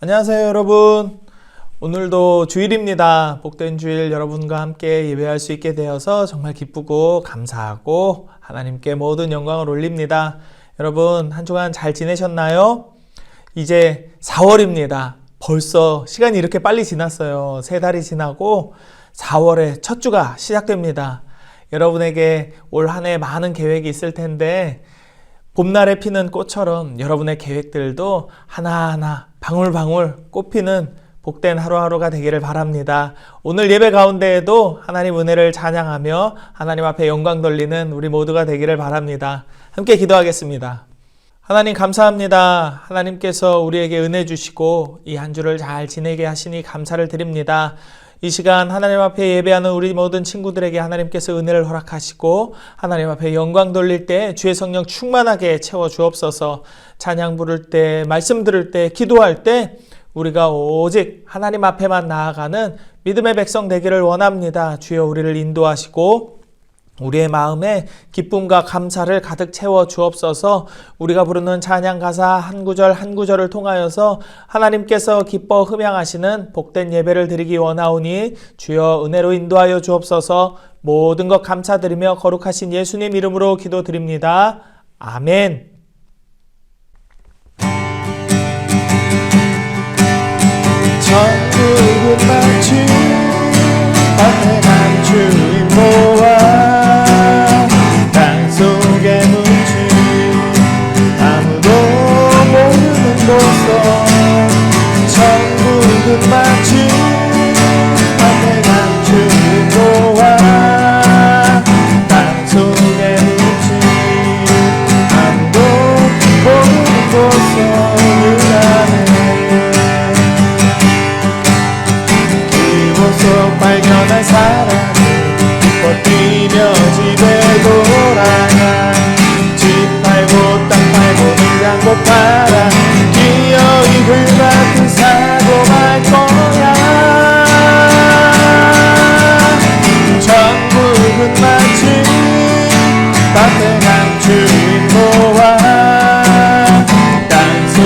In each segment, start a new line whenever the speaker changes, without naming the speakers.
안녕하세요 여러분. 오늘도 주일입니다. 복된 주일 여러분과 함께 예배할 수 있게 되어서 정말 기쁘고 감사하고 하나님께 모든 영광을 올립니다. 여러분 한 주간 잘 지내셨나요? 이제 4월입니다. 벌써 시간이 이렇게 빨리 지났어요. 3달이 지나고 4월의 첫 주가 시작됩니다. 여러분에게 올 한 해 많은 계획이 있을 텐데 봄날에 피는 꽃처럼 여러분의 계획들도 하나하나 방울방울 꽃피는 복된 하루하루가 되기를 바랍니다. 오늘 예배 가운데에도 하나님 은혜를 찬양하며 하나님 앞에 영광 돌리는 우리 모두가 되기를 바랍니다. 함께 기도하겠습니다. 하나님 감사합니다. 하나님께서 우리에게 은혜 주시고 이 한 주를 잘 지내게 하시니 감사를 드립니다. 이 시간 하나님 앞에 예배하는 우리 모든 친구들에게 하나님께서 은혜를 허락하시고 하나님 앞에 영광 돌릴 때 주의 성령 충만하게 채워 주옵소서. 찬양 부를 때, 말씀 들을 때, 기도할 때 우리가 오직 하나님 앞에만 나아가는 믿음의 백성 되기를 원합니다. 주여 우리를 인도하시고 우리의 마음에 기쁨과 감사를 가득 채워 주옵소서. 우리가 부르는 찬양 가사 한 구절 한 구절을 통하여서 하나님께서 기뻐 흠양하시는 복된 예배를 드리기 원하오니 주여 은혜로 인도하여 주옵소서. 모든 것 감사드리며 거룩하신 예수님 이름으로 기도드립니다. 아멘.
천국은 마치 선택한 주인 보아 땅속에 묻힌 아무도 모르는 곳속 천국은 마치 선택한 주인 보아 땅속에 묻힌 아무도 모르는 곳속 그곳 발견한 사람이 기뻐 뛰며 집에 돌아가 집 팔고 땅 팔고 냉장고 팔아 기어이 불같은 사고 말 거야. 천국은 마치 따뜻한 주인 보아 땅속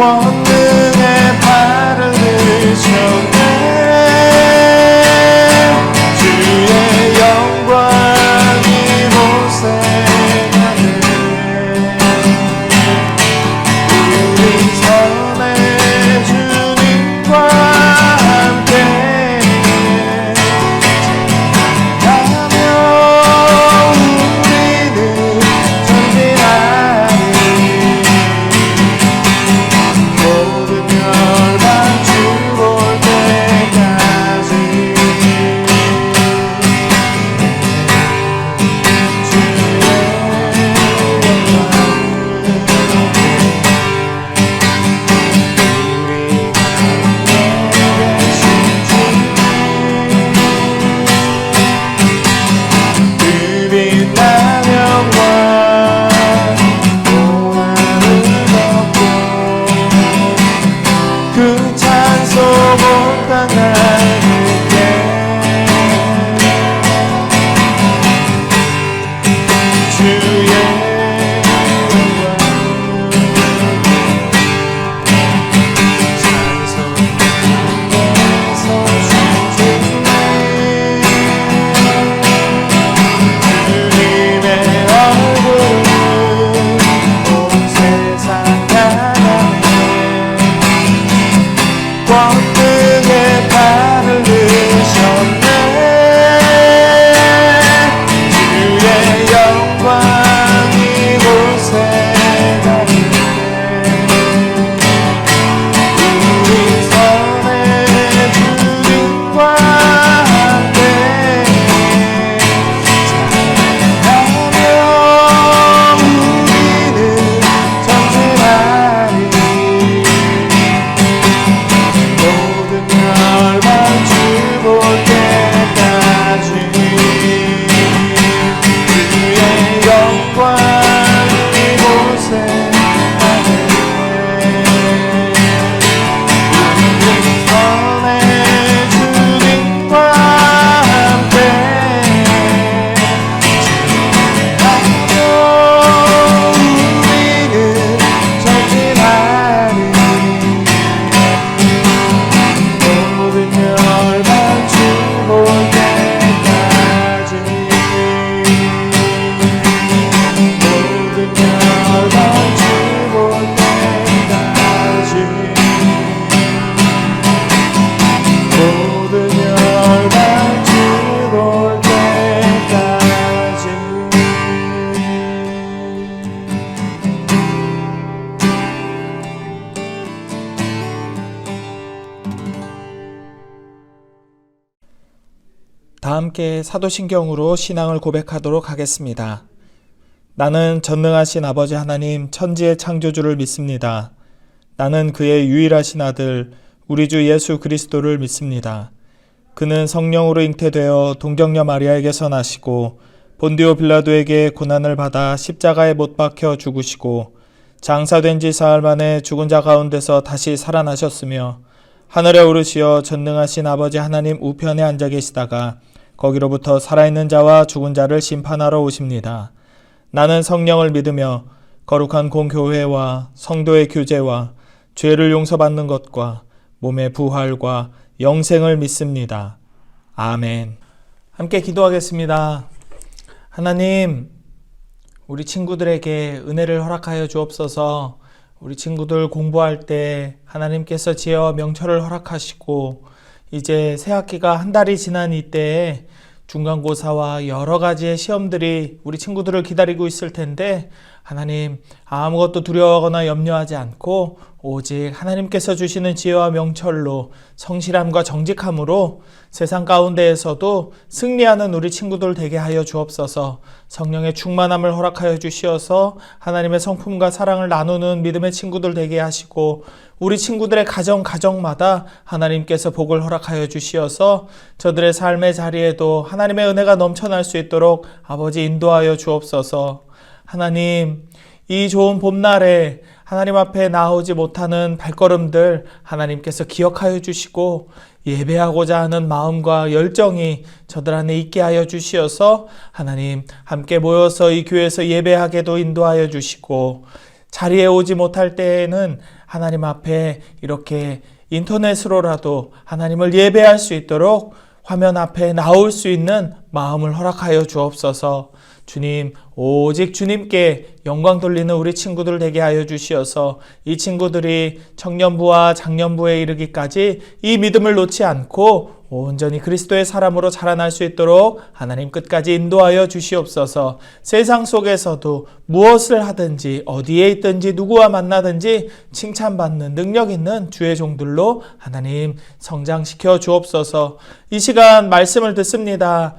권능의 발을 드셨네. 주의 영광이 이곳에 가네. 우리 선의 주님과 함께 가며 우리는 전진하리. 모든 멸망 주볼 때까지 그 찬송 온 땅 하늘께 주의 영광 찬송하면서 주님의 얼굴은 온 세상 향하네. 권능의 발을 드셨네. 주의 영광 이곳에 가네. 우리 선의 주님과 함께 찬양하며 우리는 전진하리. 모든 멸망 주볼 때까지 주의 영광 이곳에 가네. 우리 선의 주님과 함께 찬양하며 우리는 전진하리. 모든 멸망 주볼 때까지 모든 멸망 주볼 때까지 모든 멸망 주볼 때까지
다 함께 사도신경으로 신앙을 고백하도록 하겠습니다. 나는 전능하신 아버지 하나님 천지의 창조주를 믿습니다. 나는 그의 유일하신 아들 우리 주 예수 그리스도를 믿습니다. 그는 성령으로 잉태되어 동정녀 마리아에게서 나시고 본디오 빌라도에게 고난을 받아 십자가에 못 박혀 죽으시고 장사된 지 사흘 만에 죽은 자 가운데서 다시 살아나셨으며 하늘에 오르시어 전능하신 아버지 하나님 우편에 앉아 계시다가 거기로부터 살아있는 자와 죽은 자를 심판하러 오십니다. 나는 성령을 믿으며 거룩한 공교회와 성도의 교제와 죄를 용서받는 것과 몸의 부활과 영생을 믿습니다. 아멘. 함께 기도하겠습니다. 하나님, 우리 친구들에게 은혜를 허락하여 주옵소서. 우리 친구들 공부할 때 하나님께서 지혜와 명철을 허락하시고 이제 새학기가 한 달이 지난 이때에 중간고사와 여러 가지의 시험들이 우리 친구들을 기다리고 있을 텐데 하나님 아무것도 두려워하거나 염려하지 않고 오직 하나님께서 주시는 지혜와 명철로 성실함과 정직함으로 세상 가운데에서도 승리하는 우리 친구들 되게 하여 주옵소서. 성령의 충만함을 허락하여 주시어서 하나님의 성품과 사랑을 나누는 믿음의 친구들 되게 하시고 우리 친구들의 가정마다 하나님께서 복을 허락하여 주시어서 저들의 삶의 자리에도 하나님의 은혜가 넘쳐날 수 있도록 아버지 인도하여 주옵소서. 하나님, 이 좋은 봄날에 하나님 앞에 나오지 못하는 발걸음들 하나님께서 기억하여 주시고 예배하고자 하는 마음과 열정이 저들 안에 있게 하여 주시어서 하나님 함께 모여서 이 교회에서 예배하게도 인도하여 주시고 자리에 오지 못할 때에는 하나님 앞에 이렇게 인터넷으로라도 하나님을 예배할 수 있도록 화면 앞에 나올 수 있는 마음을 허락하여 주옵소서. 주님, 오직 주님께 영광 돌리는 우리 친구들 되게 하여 주시어서 이 친구들이 청년부와 장년부에 이르기까지 이 믿음을 놓지 않고 온전히 그리스도의 사람으로 자라날 수 있도록 하나님 끝까지 인도하여 주시옵소서. 세상 속에서도 무엇을 하든지 어디에 있든지 누구와 만나든지 칭찬받는 능력 있는 주의 종들로 하나님 성장시켜 주옵소서. 이 시간 말씀을 듣습니다.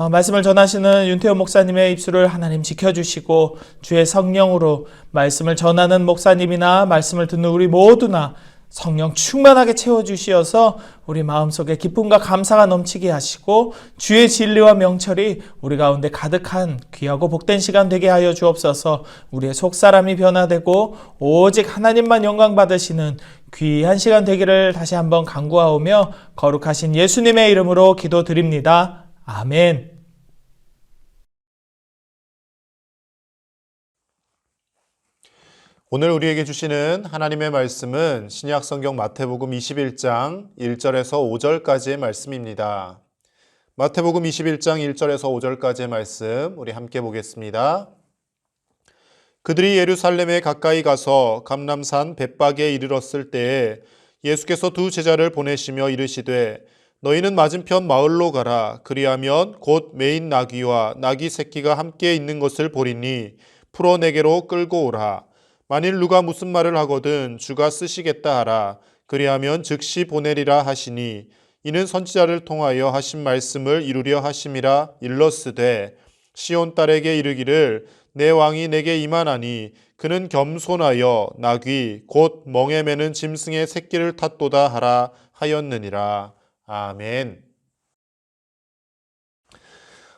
말씀을 전하시는 윤태호 목사님의 입술을 하나님 지켜주시고 주의 성령으로 말씀을 전하는 목사님이나 말씀을 듣는 우리 모두나 성령 충만하게 채워주시어서 우리 마음속에 기쁨과 감사가 넘치게 하시고 주의 진리와 명철이 우리 가운데 가득한 귀하고 복된 시간 되게 하여 주옵소서. 우리의 속사람이 변화되고 오직 하나님만 영광 받으시는 귀한 시간 되기를 다시 한번 간구하오며 거룩하신 예수님의 이름으로 기도드립니다. 아멘.
오늘 우리에게 주시는 하나님의 말씀은 신약 성경 마태복음 21장 1절에서 5절까지의 말씀입니다. 마태복음 21장 1절에서 5절까지의 말씀 우리 함께 보겠습니다. 그들이 예루살렘에 가까이 가서 감람산 벳박에 이르렀을 때에 예수께서 두 제자를 보내시며 이르시되 너희는 맞은편 마을로 가라. 그리하면 곧 매인 나귀와 나귀 새끼가 함께 있는 것을 보리니 풀어 내게로 끌고 오라. 만일 누가 무슨 말을 하거든 주가 쓰시겠다 하라. 그리하면 즉시 보내리라 하시니 이는 선지자를 통하여 하신 말씀을 이루려 하심이라. 일러스되 시온 딸에게 이르기를 내 왕이 내게 임하나니 그는 겸손하여 나귀 곧 멍에 매는 짐승의 새끼를 탔도다 하라 하였느니라. 아멘.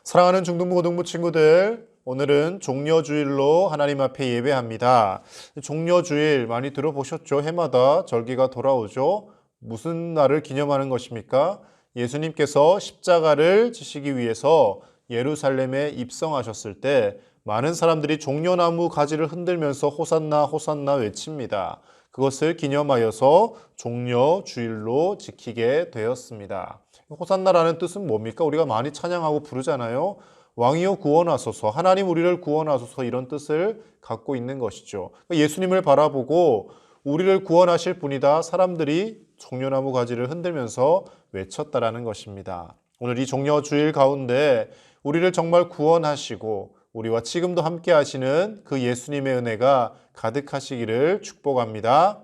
사랑하는 중등부 고등부 친구들, 오늘은 종려주일로 하나님 앞에 예배합니다. 종려주일 많이 들어보셨죠? 해마다 절기가 돌아오죠. 무슨 날을 기념하는 것입니까? 예수님께서 십자가를 지시기 위해서 예루살렘에 입성하셨을 때 많은 사람들이 종려나무 가지를 흔들면서 호산나 호산나 외칩니다. 그것을 기념하여서 종려주일로 지키게 되었습니다. 호산나라는 뜻은 뭡니까? 우리가 많이 찬양하고 부르잖아요. 왕이여 구원하소서, 하나님 우리를 구원하소서, 이런 뜻을 갖고 있는 것이죠. 예수님을 바라보고 우리를 구원하실 분이다 사람들이 종려나무 가지를 흔들면서 외쳤다라는 것입니다. 오늘 이 종려주일 가운데 우리를 정말 구원하시고 우리와 지금도 함께 하시는 그 예수님의 은혜가 가득하시기를 축복합니다.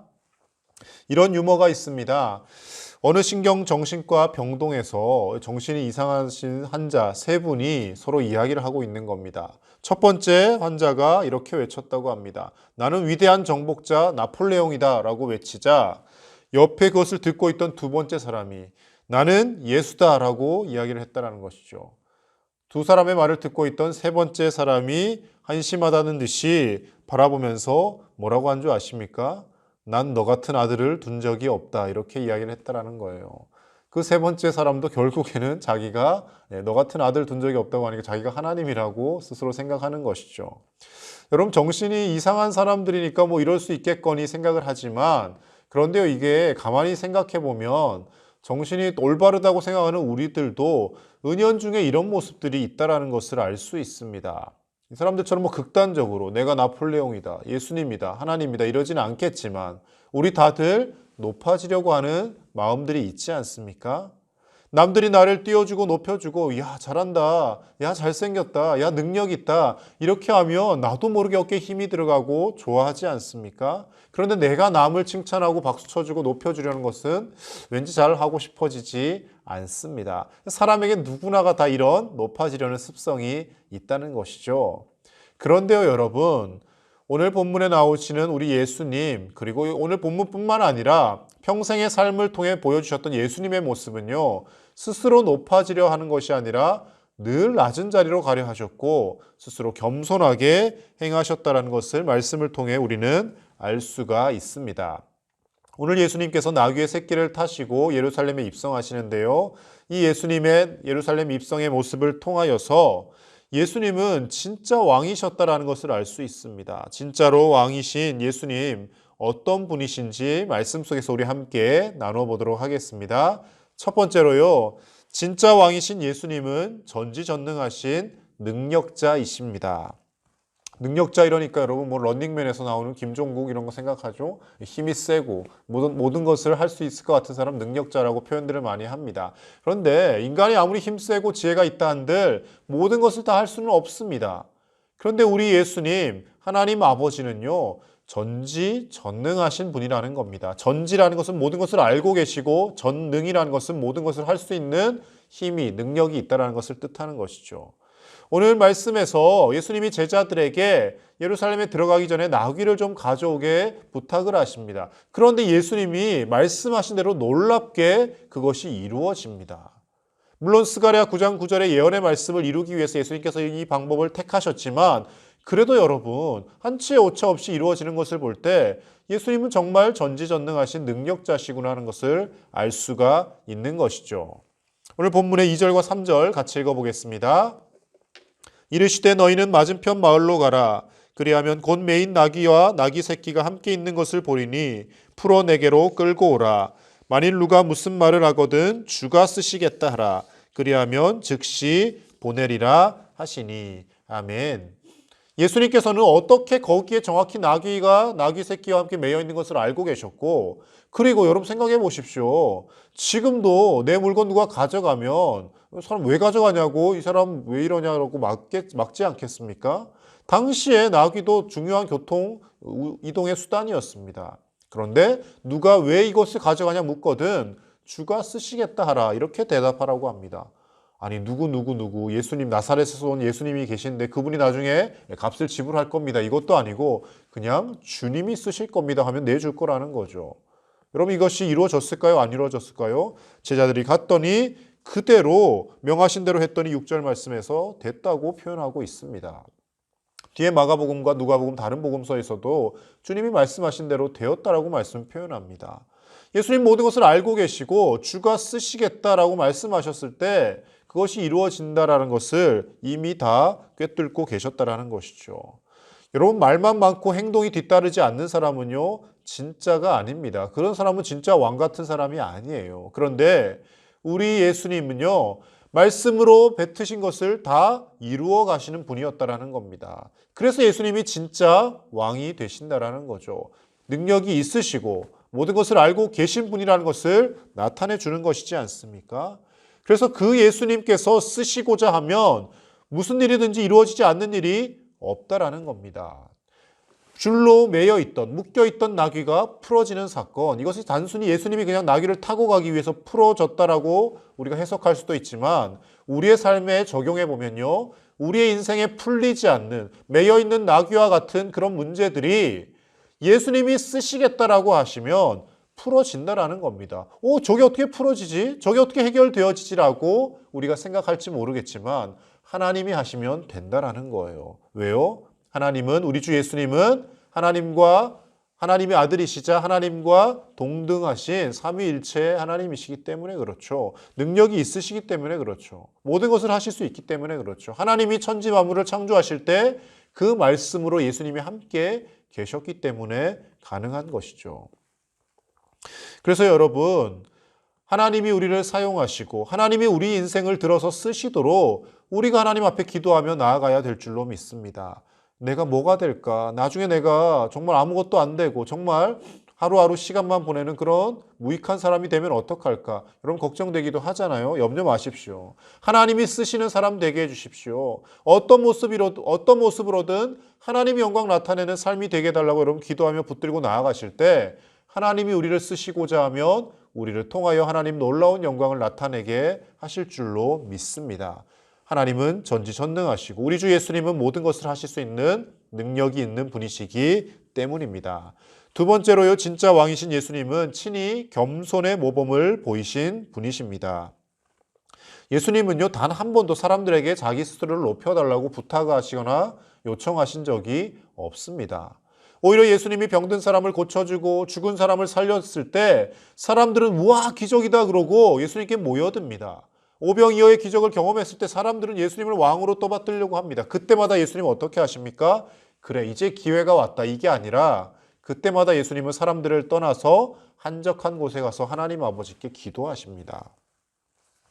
이런 유머가 있습니다. 어느 신경정신과 병동에서 정신이 이상하신 환자 세 분이 서로 이야기를 하고 있는 겁니다. 첫 번째 환자가 이렇게 외쳤다고 합니다. 나는 위대한 정복자 나폴레옹이다 라고 외치자 옆에 그것을 듣고 있던 두 번째 사람이 나는 예수다 라고 이야기를 했다는 것이죠. 두 사람의 말을 듣고 있던 세 번째 사람이 한심하다는 듯이 바라보면서 뭐라고 한 줄 아십니까? 난 너 같은 아들을 둔 적이 없다, 이렇게 이야기를 했다라는 거예요. 그 세 번째 사람도 결국에는 자기가 너 같은 아들 둔 적이 없다고 하니까 자기가 하나님이라고 스스로 생각하는 것이죠. 여러분, 정신이 이상한 사람들이니까 뭐 이럴 수 있겠거니 생각을 하지만, 그런데요, 이게 가만히 생각해 보면 정신이 올바르다고 생각하는 우리들도 은연중에 이런 모습들이 있다라는 것을 알 수 있습니다. 이 사람들처럼 뭐 극단적으로 내가 나폴레옹이다, 예수님이다, 하나님이다 이러지는 않겠지만 우리 다들 높아지려고 하는 마음들이 있지 않습니까? 남들이 나를 띄워주고 높여주고 야 잘한다, 야 잘생겼다, 야 능력 있다 이렇게 하면 나도 모르게 어깨에 힘이 들어가고 좋아하지 않습니까? 그런데 내가 남을 칭찬하고 박수 쳐주고 높여주려는 것은 왠지 잘하고 싶어지지 않습니다. 사람에게 누구나가 다 이런 높아지려는 습성이 있다는 것이죠. 그런데요, 여러분, 오늘 본문에 나오시는 우리 예수님, 그리고 오늘 본문뿐만 아니라 평생의 삶을 통해 보여주셨던 예수님의 모습은요, 스스로 높아지려 하는 것이 아니라 늘 낮은 자리로 가려 하셨고 스스로 겸손하게 행하셨다는 것을 말씀을 통해 우리는 알 수가 있습니다. 오늘 예수님께서 나귀의 새끼를 타시고 예루살렘에 입성하시는데요, 이 예수님의 예루살렘 입성의 모습을 통하여서 예수님은 진짜 왕이셨다라는 것을 알 수 있습니다. 진짜로 왕이신 예수님 어떤 분이신지 말씀 속에서 우리 함께 나눠보도록 하겠습니다. 첫 번째로요. 진짜 왕이신 예수님은 전지전능하신 능력자이십니다. 능력자 이러니까 여러분 뭐 런닝맨에서 나오는 김종국 이런 거 생각하죠? 힘이 세고 모든 것을 할 수 있을 것 같은 사람 능력자라고 표현들을 많이 합니다. 그런데 인간이 아무리 힘세고 지혜가 있다 한들 모든 것을 다 할 수는 없습니다. 그런데 우리 예수님 하나님 아버지는요. 전지전능하신 분이라는 겁니다. 전지라는 것은 모든 것을 알고 계시고 전능이라는 것은 모든 것을 할 수 있는 힘이 능력이 있다는 것을 뜻하는 것이죠. 오늘 말씀에서 예수님이 제자들에게 예루살렘에 들어가기 전에 나귀를 좀 가져오게 부탁을 하십니다. 그런데 예수님이 말씀하신 대로 놀랍게 그것이 이루어집니다. 물론 스가랴 9장 9절의 예언의 말씀을 이루기 위해서 예수님께서 이 방법을 택하셨지만 그래도 여러분 한치의 오차 없이 이루어지는 것을 볼 때 예수님은 정말 전지전능하신 능력자시구나 하는 것을 알 수가 있는 것이죠. 오늘 본문의 2절과 3절 같이 읽어보겠습니다. 이르시되 너희는 맞은편 마을로 가라. 그리하면 곧 매인 나귀와 나귀 새끼가 함께 있는 것을 보리니 풀어 내게로 끌고 오라. 만일 누가 무슨 말을 하거든 주가 쓰시겠다 하라. 그리하면 즉시 보내리라 하시니. 아멘. 예수님께서는 어떻게 거기에 정확히 나귀 새끼와 함께 매여 있는 것을 알고 계셨고, 그리고 여러분 생각해 보십시오. 지금도 내 물건 누가 가져가면 사람 왜 가져가냐고, 이 사람 왜 이러냐고 막지 않겠습니까? 당시에 나귀도 중요한 교통 이동의 수단이었습니다. 그런데 누가 왜 이것을 가져가냐 묻거든 주가 쓰시겠다 하라 이렇게 대답하라고 합니다. 아니 누구 예수님 나사렛에서 온 예수님이 계신데 그분이 나중에 값을 지불할 겁니다. 이것도 아니고 그냥 주님이 쓰실 겁니다 하면 내줄 거라는 거죠. 여러분 이것이 이루어졌을까요? 안 이루어졌을까요? 제자들이 갔더니 그대로 명하신 대로 했더니 6절 말씀에서 됐다고 표현하고 있습니다. 뒤에 마가복음과 누가복음 다른 복음서에서도 주님이 말씀하신 대로 되었다라고 말씀 표현합니다. 예수님 모든 것을 알고 계시고 주가 쓰시겠다라고 말씀하셨을 때 그것이 이루어진다라는 것을 이미 다 꿰뚫고 계셨다라는 것이죠. 여러분 말만 많고 행동이 뒤따르지 않는 사람은요 진짜가 아닙니다. 그런 사람은 진짜 왕 같은 사람이 아니에요. 그런데 우리 예수님은요 말씀으로 뱉으신 것을 다 이루어 가시는 분이었다라는 겁니다. 그래서 예수님이 진짜 왕이 되신다라는 거죠. 능력이 있으시고 모든 것을 알고 계신 분이라는 것을 나타내 주는 것이지 않습니까? 그래서 그 예수님께서 쓰시고자 하면 무슨 일이든지 이루어지지 않는 일이 없다라는 겁니다. 줄로 묶여있던 나귀가 풀어지는 사건, 이것이 단순히 예수님이 그냥 나귀를 타고 가기 위해서 풀어졌다라고 우리가 해석할 수도 있지만 우리의 삶에 적용해 보면요, 우리의 인생에 풀리지 않는 매여있는 나귀와 같은 그런 문제들이 예수님이 쓰시겠다라고 하시면 풀어진다라는 겁니다. 저게 어떻게 풀어지지? 저게 어떻게 해결되어지지라고 우리가 생각할지 모르겠지만 하나님이 하시면 된다라는 거예요. 왜요? 하나님은 우리 주 예수님은 하나님의 아들이시자 하나님과 동등하신 삼위일체의 하나님이시기 때문에 그렇죠. 능력이 있으시기 때문에 그렇죠. 모든 것을 하실 수 있기 때문에 그렇죠. 하나님이 천지 만물을 창조하실 때 그 말씀으로 예수님이 함께 계셨기 때문에 가능한 것이죠. 그래서 여러분 하나님이 우리를 사용하시고 하나님이 우리 인생을 들어서 쓰시도록 우리가 하나님 앞에 기도하며 나아가야 될 줄로 믿습니다. 내가 뭐가 될까? 나중에 내가 정말 아무것도 안 되고 정말 하루하루 시간만 보내는 그런 무익한 사람이 되면 어떡할까? 여러분 걱정되기도 하잖아요. 염려 마십시오. 하나님이 쓰시는 사람 되게 해주십시오. 어떤 모습으로든 하나님의 영광 나타내는 삶이 되게 해달라고 여러분 기도하며 붙들고 나아가실 때 하나님이 우리를 쓰시고자 하면 우리를 통하여 하나님 놀라운 영광을 나타내게 하실 줄로 믿습니다. 하나님은 전지전능하시고 우리 주 예수님은 모든 것을 하실 수 있는 능력이 있는 분이시기 때문입니다. 두 번째로요, 진짜 왕이신 예수님은 친히 겸손의 모범을 보이신 분이십니다. 예수님은요, 단 한 번도 사람들에게 자기 스스로를 높여달라고 부탁하시거나 요청하신 적이 없습니다. 오히려 예수님이 병든 사람을 고쳐주고 죽은 사람을 살렸을 때 사람들은 우와 기적이다 그러고 예수님께 모여듭니다. 오병이어의 기적을 경험했을 때 사람들은 예수님을 왕으로 떠받들려고 합니다. 그때마다 예수님은 어떻게 하십니까? 그래, 이제 기회가 왔다. 이게 아니라 그때마다 예수님은 사람들을 떠나서 한적한 곳에 가서 하나님 아버지께 기도하십니다.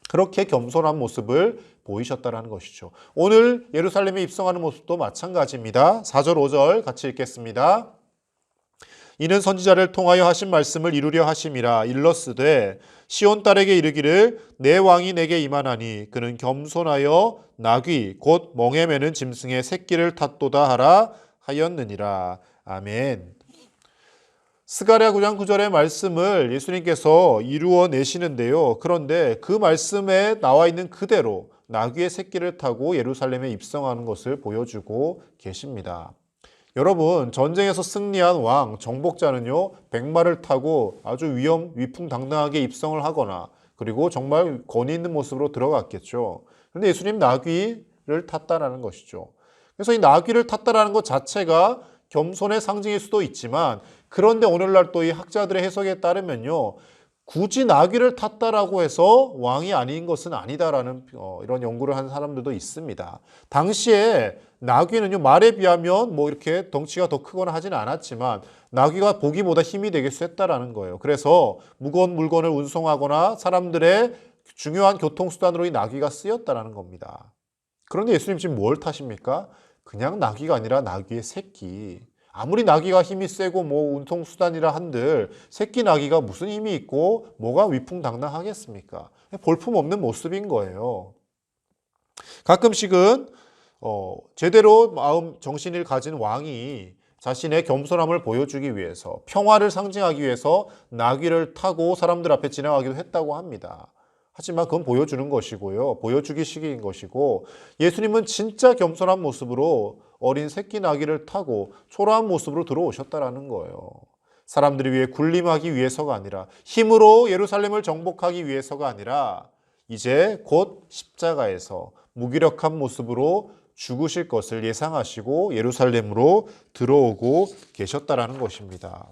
그렇게 겸손한 모습을 보이셨다는 것이죠. 오늘 예루살렘에 입성하는 모습도 마찬가지입니다. 4절 5절 같이 읽겠습니다. 이는 선지자를 통하여 하신 말씀을 이루려 하심이라. 일러스되 시온 딸에게 이르기를 내 왕이 내게 임하나니 그는 겸손하여 나귀 곧 멍에 매는 짐승의 새끼를 탔도다 하라 하였느니라. 아멘. 스가랴 9장 9절의 말씀을 예수님께서 이루어내시는데요. 그런데 그 말씀에 나와 있는 그대로 나귀의 새끼를 타고 예루살렘에 입성하는 것을 보여주고 계십니다. 여러분, 전쟁에서 승리한 왕, 정복자는요, 백마를 타고 아주 위풍당당하게 입성을 하거나 그리고 정말 권위 있는 모습으로 들어갔겠죠. 그런데 예수님 나귀를 탔다라는 것이죠. 그래서 이 나귀를 탔다라는 것 자체가 겸손의 상징일 수도 있지만, 그런데 오늘날 또 이 학자들의 해석에 따르면요, 굳이 나귀를 탔다라고 해서 왕이 아닌 것은 아니다라는 이런 연구를 한 사람들도 있습니다. 당시에 나귀는요, 말에 비하면 뭐 이렇게 덩치가 더 크거나 하지는 않았지만 나귀가 보기보다 힘이 되게 셌다라는 거예요. 그래서 무거운 물건을 운송하거나 사람들의 중요한 교통수단으로 이 나귀가 쓰였다라는 겁니다. 그런데 예수님 지금 뭘 타십니까? 그냥 나귀가 아니라 나귀의 새끼. 아무리 나귀가 힘이 세고 뭐 운송수단이라 한들 새끼 나귀가 무슨 힘이 있고 뭐가 위풍당당하겠습니까? 볼품없는 모습인 거예요. 가끔씩은 제대로 마음 정신을 가진 왕이 자신의 겸손함을 보여주기 위해서, 평화를 상징하기 위해서 나귀를 타고 사람들 앞에 지나가기도 했다고 합니다. 하지만 그건 보여주는 것이고요. 보여주기 식인 것이고, 예수님은 진짜 겸손한 모습으로 어린 새끼 나귀를 타고 초라한 모습으로 들어오셨다라는 거예요. 사람들을 위해 군림하기 위해서가 아니라, 힘으로 예루살렘을 정복하기 위해서가 아니라 이제 곧 십자가에서 무기력한 모습으로 죽으실 것을 예상하시고 예루살렘으로 들어오고 계셨다라는 것입니다.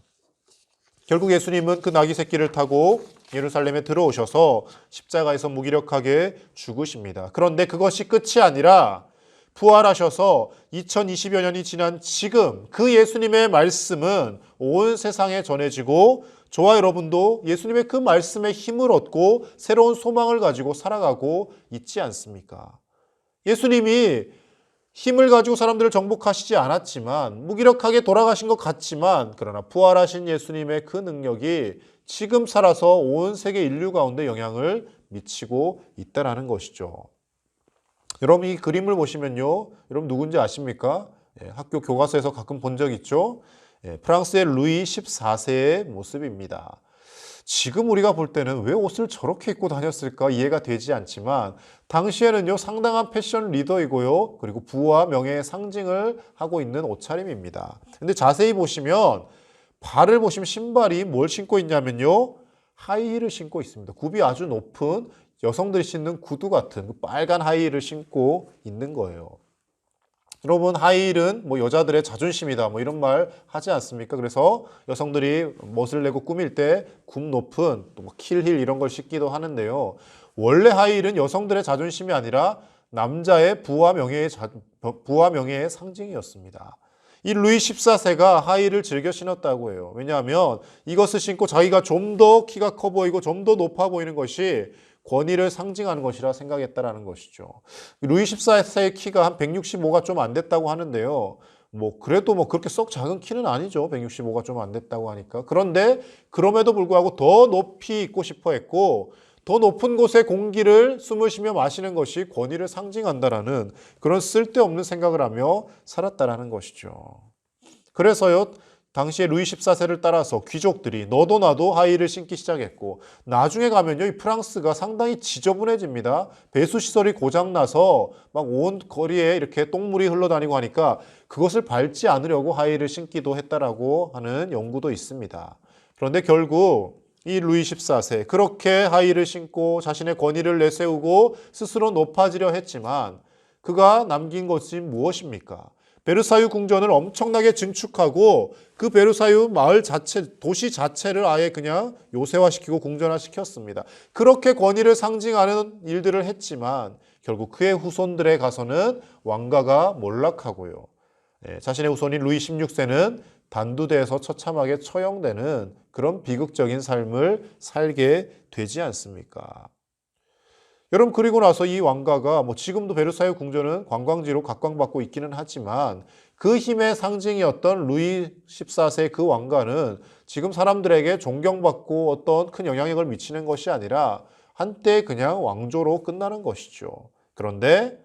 결국 예수님은 그 나귀 새끼를 타고 예루살렘에 들어오셔서 십자가에서 무기력하게 죽으십니다. 그런데 그것이 끝이 아니라 부활하셔서 2020여 년이 지난 지금 그 예수님의 말씀은 온 세상에 전해지고, 저와 여러분도 예수님의 그 말씀에 힘을 얻고 새로운 소망을 가지고 살아가고 있지 않습니까? 예수님이 힘을 가지고 사람들을 정복하시지 않았지만, 무기력하게 돌아가신 것 같지만, 그러나 부활하신 예수님의 그 능력이 지금 살아서 온 세계 인류 가운데 영향을 미치고 있다는 것이죠. 여러분, 이 그림을 보시면요, 여러분 누군지 아십니까? 학교 교과서에서 가끔 본 적 있죠? 프랑스의 루이 14세의 모습입니다. 지금 우리가 볼 때는 왜 옷을 저렇게 입고 다녔을까 이해가 되지 않지만, 당시에는요, 상당한 패션 리더이고요, 그리고 부와 명예의 상징을 하고 있는 옷차림입니다. 근데 자세히 보시면, 발을 보시면 신발이 뭘 신고 있냐면요, 하이힐을 신고 있습니다. 굽이 아주 높은 여성들이 신는 구두 같은 그 빨간 하이힐을 신고 있는 거예요. 여러분, 하이힐은 뭐 여자들의 자존심이다 뭐 이런 말 하지 않습니까? 그래서 여성들이 멋을 내고 꾸밀 때 굽 높은 또 뭐 킬힐 이런 걸 신기도 하는데요. 원래 하이힐은 여성들의 자존심이 아니라 남자의 부와 명예의 상징이었습니다. 이 루이 14세가 하이힐을 즐겨 신었다고 해요. 왜냐하면 이것을 신고 자기가 좀 더 키가 커 보이고 좀 더 높아 보이는 것이 권위를 상징하는 것이라 생각했다라는 것이죠. 루이 14세의 키가 한 165가 좀 안 됐다고 하는데요. 그래도 그렇게 썩 작은 키는 아니죠. 165가 좀 안 됐다고 하니까. 그런데 그럼에도 불구하고 더 높이 있고 싶어 했고, 더 높은 곳의 공기를 숨을 쉬며 마시는 것이 권위를 상징한다라는 그런 쓸데없는 생각을 하며 살았다라는 것이죠. 그래서요, 당시에 루이 14세를 따라서 귀족들이 너도 나도 하이힐을 신기 시작했고, 나중에 가면요, 이 프랑스가 상당히 지저분해집니다. 배수시설이 고장나서 막 온 거리에 이렇게 똥물이 흘러다니고 하니까 그것을 밟지 않으려고 하이힐을 신기도 했다라고 하는 연구도 있습니다. 그런데 결국 이 루이 14세, 그렇게 하이힐을 신고 자신의 권위를 내세우고 스스로 높아지려 했지만 그가 남긴 것이 무엇입니까? 베르사유 궁전을 엄청나게 증축하고 그 베르사유 마을 자체, 도시 자체를 아예 그냥 요새화시키고 궁전화시켰습니다. 그렇게 권위를 상징하는 일들을 했지만 결국 그의 후손들에 가서는 왕가가 몰락하고요. 자신의 후손인 루이 16세는 단두대에서 처참하게 처형되는 그런 비극적인 삶을 살게 되지 않습니까? 여러분, 그리고 나서 이 왕가가 지금도 베르사유 궁전은 관광지로 각광받고 있기는 하지만 그 힘의 상징이었던 루이 14세 그 왕가는 지금 사람들에게 존경받고 어떤 큰 영향력을 미치는 것이 아니라 한때 그냥 왕조로 끝나는 것이죠. 그런데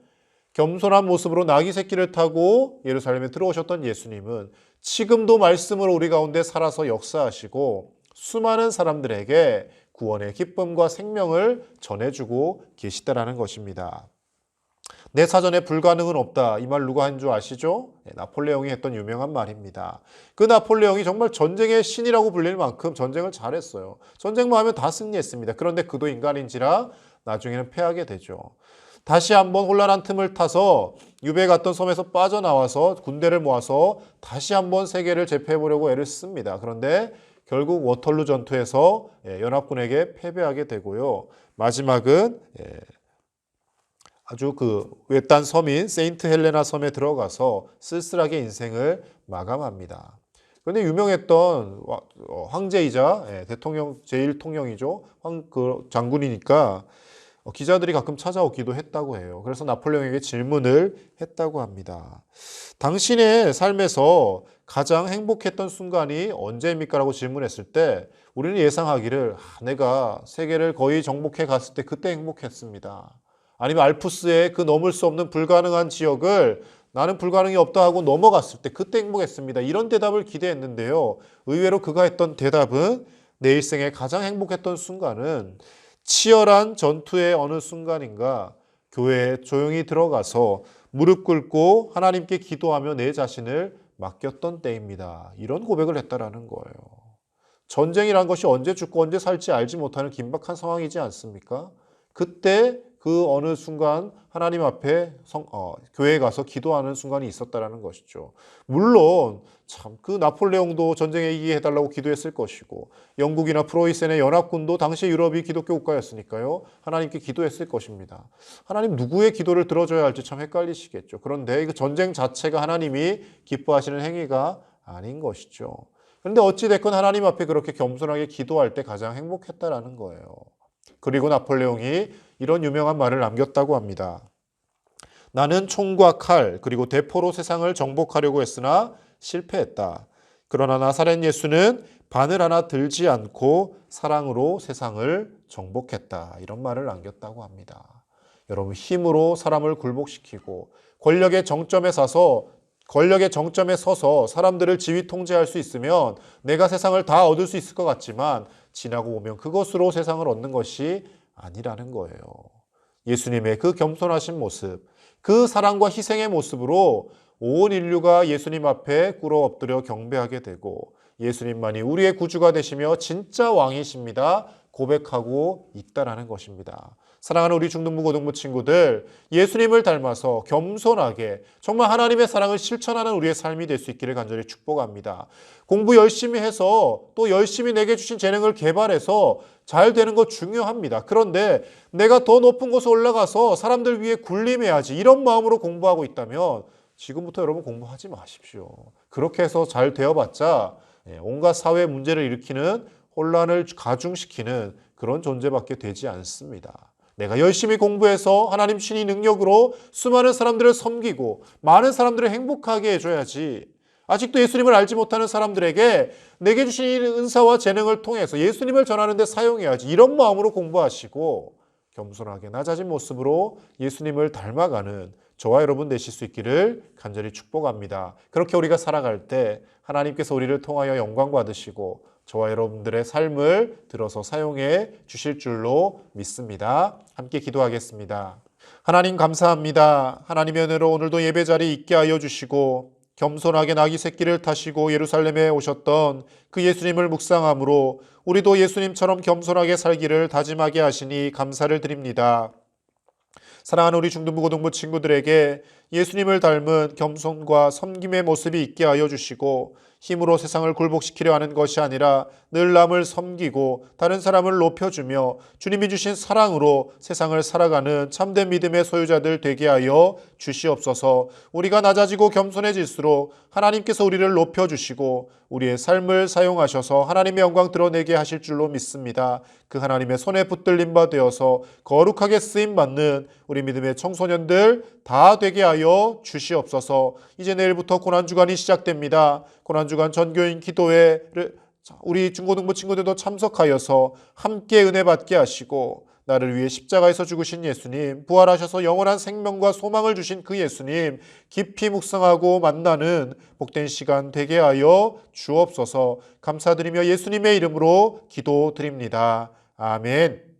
겸손한 모습으로 나귀 새끼를 타고 예루살렘에 들어오셨던 예수님은 지금도 말씀으로 우리 가운데 살아서 역사하시고 수많은 사람들에게 구원의 기쁨과 생명을 전해주고 계시다라는 것입니다. 내 사전에 불가능은 없다. 이 말 누가 한 줄 아시죠? 나폴레옹이 했던 유명한 말입니다. 그 나폴레옹이 정말 전쟁의 신이라고 불릴 만큼 전쟁을 잘했어요. 전쟁만 하면 다 승리했습니다. 그런데 그도 인간인지라 나중에는 패하게 되죠. 다시 한번 혼란한 틈을 타서 유배 갔던 섬에서 빠져나와서 군대를 모아서 다시 한번 세계를 제패해보려고 애를 씁니다. 그런데 결국 워털루 전투에서 연합군에게 패배하게 되고요. 마지막은 아주 그 외딴 섬인 세인트 헬레나 섬에 들어가서 쓸쓸하게 인생을 마감합니다. 그런데 유명했던 황제이자 대통령, 제1통령이죠. 그 장군이니까 기자들이 가끔 찾아오기도 했다고 해요. 그래서 나폴레옹에게 질문을 했다고 합니다. 당신의 삶에서 가장 행복했던 순간이 언제입니까? 라고 질문했을 때 우리는 예상하기를 내가 세계를 거의 정복해 갔을 때 그때 행복했습니다. 아니면 알프스의 그 넘을 수 없는 불가능한 지역을 나는 불가능이 없다 하고 넘어갔을 때 그때 행복했습니다. 이런 대답을 기대했는데요. 의외로 그가 했던 대답은 내 일생에 가장 행복했던 순간은 치열한 전투의 어느 순간인가 교회에 조용히 들어가서 무릎 꿇고 하나님께 기도하며 내 자신을 맡겼던 때입니다. 이런 고백을 했다라는 거예요. 전쟁이란 것이 언제 죽고 언제 살지 알지 못하는 긴박한 상황이지 않습니까? 그때 그 어느 순간 하나님 앞에 교회에 가서 기도하는 순간이 있었다라는 것이죠. 물론 참 그 나폴레옹도 전쟁에 이기해달라고 기도했을 것이고 영국이나 프로이센의 연합군도 당시 유럽이 기독교 국가였으니까요. 하나님께 기도했을 것입니다. 하나님 누구의 기도를 들어줘야 할지 참 헷갈리시겠죠. 그런데 그 전쟁 자체가 하나님이 기뻐하시는 행위가 아닌 것이죠. 그런데 어찌됐건 하나님 앞에 그렇게 겸손하게 기도할 때 가장 행복했다라는 거예요. 그리고 나폴레옹이 이런 유명한 말을 남겼다고 합니다. 나는 총과 칼 그리고 대포로 세상을 정복하려고 했으나 실패했다. 그러나 나사렛 예수는 바늘 하나 들지 않고 사랑으로 세상을 정복했다. 이런 말을 남겼다고 합니다. 여러분, 힘으로 사람을 굴복시키고 권력의 정점에 서서 사람들을 지휘 통제할 수 있으면 내가 세상을 다 얻을 수 있을 것 같지만 지나고 보면 그것으로 세상을 얻는 것이 아니라는 거예요. 예수님의 그 겸손하신 모습, 그 사랑과 희생의 모습으로 온 인류가 예수님 앞에 꿇어 엎드려 경배하게 되고 예수님만이 우리의 구주가 되시며 진짜 왕이십니다. 고백하고 있다라는 것입니다. 사랑하는 우리 중등부 고등부 친구들, 예수님을 닮아서 겸손하게 정말 하나님의 사랑을 실천하는 우리의 삶이 될 수 있기를 간절히 축복합니다. 공부 열심히 해서 또 열심히 내게 주신 재능을 개발해서 잘 되는 거 중요합니다. 그런데 내가 더 높은 곳에 올라가서 사람들 위해 군림해야지 이런 마음으로 공부하고 있다면 지금부터 여러분 공부하지 마십시오. 그렇게 해서 잘 되어봤자 온갖 사회 문제를 일으키는 혼란을 가중시키는 그런 존재밖에 되지 않습니다. 내가 열심히 공부해서 하나님 신의 능력으로 수많은 사람들을 섬기고 많은 사람들을 행복하게 해줘야지. 아직도 예수님을 알지 못하는 사람들에게 내게 주신 은사와 재능을 통해서 예수님을 전하는 데 사용해야지. 이런 마음으로 공부하시고 겸손하게 낮아진 모습으로 예수님을 닮아가는 저와 여러분 되실 수 있기를 간절히 축복합니다. 그렇게 우리가 살아갈 때 하나님께서 우리를 통하여 영광 받으시고 저와 여러분들의 삶을 들어서 사용해 주실 줄로 믿습니다. 함께 기도하겠습니다. 하나님 감사합니다. 하나님의 은혜로 오늘도 예배 자리에 있게 하여 주시고 겸손하게 나귀 새끼를 타시고 예루살렘에 오셨던 그 예수님을 묵상함으로 우리도 예수님처럼 겸손하게 살기를 다짐하게 하시니 감사를 드립니다. 사랑하는 우리 중등부 고등부 친구들에게 예수님을 닮은 겸손과 섬김의 모습이 있게 하여 주시고 힘으로 세상을 굴복시키려 하는 것이 아니라 늘 남을 섬기고 다른 사람을 높여주며 주님이 주신 사랑으로 세상을 살아가는 참된 믿음의 소유자들 되게 하여 주시옵소서. 우리가 낮아지고 겸손해질수록 하나님께서 우리를 높여주시고 우리의 삶을 사용하셔서 하나님의 영광 드러내게 하실 줄로 믿습니다. 그 하나님의 손에 붙들림 바 되어서 거룩하게 쓰임받는 우리 믿음의 청소년들 다 되게 하여 주시옵소서. 이제 내일부터 고난주간이 시작됩니다. 고난주간 전교인 기도회를 우리 중고등부 친구들도 참석하여서 함께 은혜 받게 하시고 나를 위해 십자가에서 죽으신 예수님, 부활하셔서 영원한 생명과 소망을 주신 그 예수님 깊이 묵상하고 만나는 복된 시간 되게 하여 주옵소서. 감사드리며 예수님의 이름으로 기도드립니다. 아멘.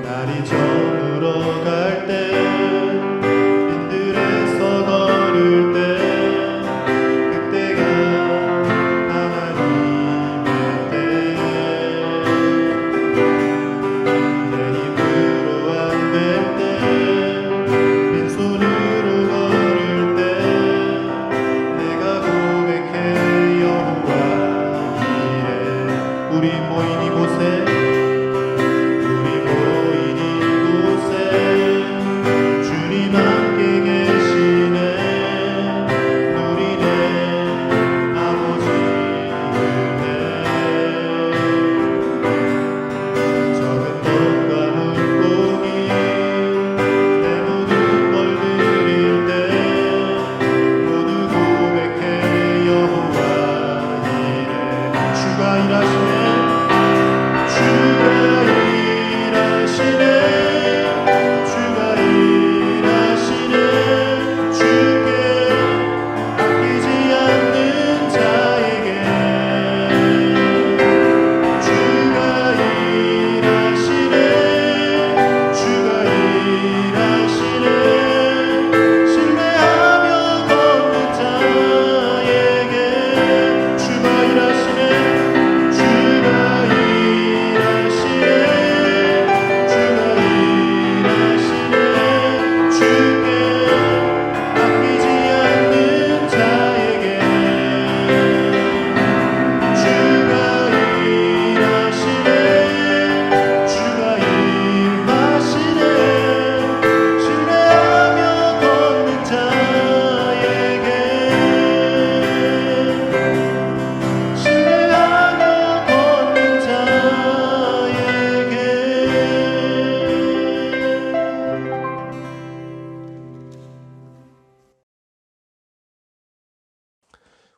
날이 저물어 갈 때, 빈들에서 걸을 때, 그때가 하나님의 때. 내 힘으로 안 될 때, 빈손으로 걸을 때, 내가 고백해 여호와 이래. 우리 모인 이곳에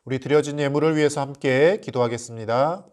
우리 드려진 예물을 위해서 함께 기도하겠습니다.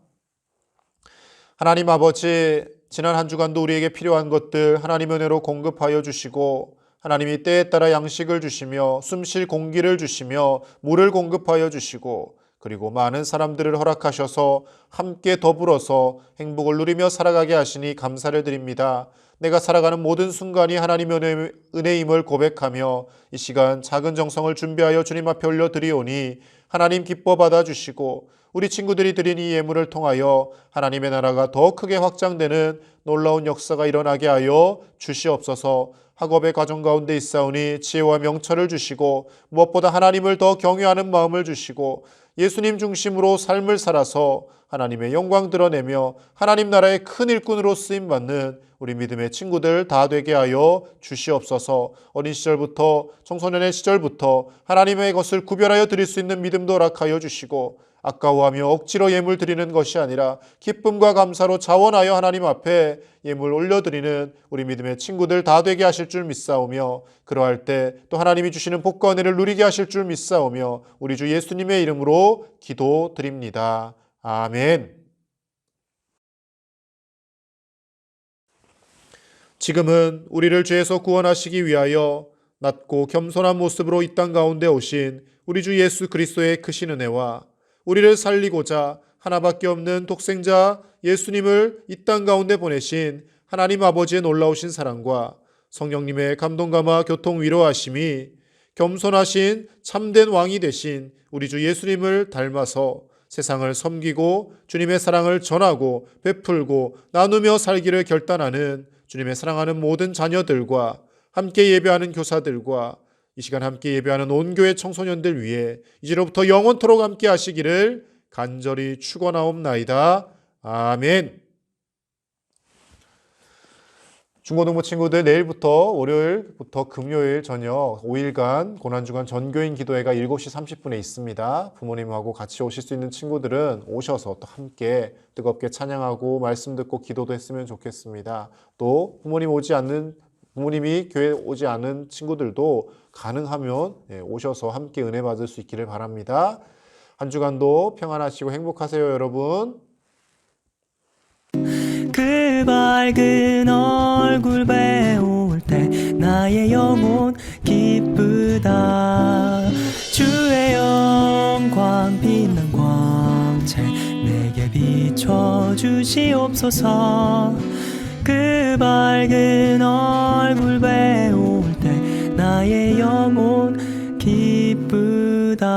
하나님 아버지, 지난 한 주간도 우리에게 필요한 것들 하나님의 은혜로 공급하여 주시고 하나님이 때에 따라 양식을 주시며 숨쉴 공기를 주시며 물을 공급하여 주시고 그리고 많은 사람들을 허락하셔서 함께 더불어서 행복을 누리며 살아가게 하시니 감사를 드립니다. 내가 살아가는 모든 순간이 하나님의 은혜임을 고백하며 이 시간 작은 정성을 준비하여 주님 앞에 올려드리오니 하나님 기뻐 받아주시고 우리 친구들이 드린 이 예물을 통하여 하나님의 나라가 더 크게 확장되는 놀라운 역사가 일어나게 하여 주시옵소서. 학업의 과정 가운데 있사오니 지혜와 명철을 주시고 무엇보다 하나님을 더 경외하는 마음을 주시고 예수님 중심으로 삶을 살아서 하나님의 영광 드러내며 하나님 나라의 큰 일꾼으로 쓰임받는 우리 믿음의 친구들 다 되게 하여 주시옵소서. 어린 시절부터 청소년의 시절부터 하나님의 것을 구별하여 드릴 수 있는 믿음도 허락하여 주시고 아까워하며 억지로 예물 드리는 것이 아니라 기쁨과 감사로 자원하여 하나님 앞에 예물 올려드리는 우리 믿음의 친구들 다 되게 하실 줄 믿사오며 그러할 때 또 하나님이 주시는 복과 은혜를 누리게 하실 줄 믿사오며 우리 주 예수님의 이름으로 기도드립니다. 아멘. 지금은 우리를 죄에서 구원하시기 위하여 낮고 겸손한 모습으로 이 땅 가운데 오신 우리 주 예수 그리스도의 크신 은혜와 우리를 살리고자 하나밖에 없는 독생자 예수님을 이 땅 가운데 보내신 하나님 아버지의 놀라우신 사랑과 성령님의 감동 감화 교통 위로하심이 겸손하신 참된 왕이 되신 우리 주 예수님을 닮아서 세상을 섬기고 주님의 사랑을 전하고 베풀고 나누며 살기를 결단하는 주님의 사랑하는 모든 자녀들과 함께 예배하는 교사들과 이 시간 함께 예배하는 온 교회 청소년들 위해 이제로부터 영원토록 함께 하시기를 간절히 축원하옵나이다. 아멘. 중고등부 친구들, 내일부터 월요일부터 금요일 저녁 5일간 고난주간 전교인 기도회가 7시 30분에 있습니다. 부모님하고 같이 오실 수 있는 친구들은 오셔서 또 함께 뜨겁게 찬양하고 말씀 듣고 기도도 했으면 좋겠습니다. 또 부모님이 교회 오지 않은 친구들도 가능하면 오셔서 함께 은혜 받을 수 있기를 바랍니다. 한 주간도 평안하시고 행복하세요, 여러분.
그 밝은 얼굴 배울 때 나의 영혼 기쁘다. 주의 영광 빛난 광채 내게 비춰주시옵소서. 그 밝은 얼굴 배울 때 나의 영혼 기쁘다.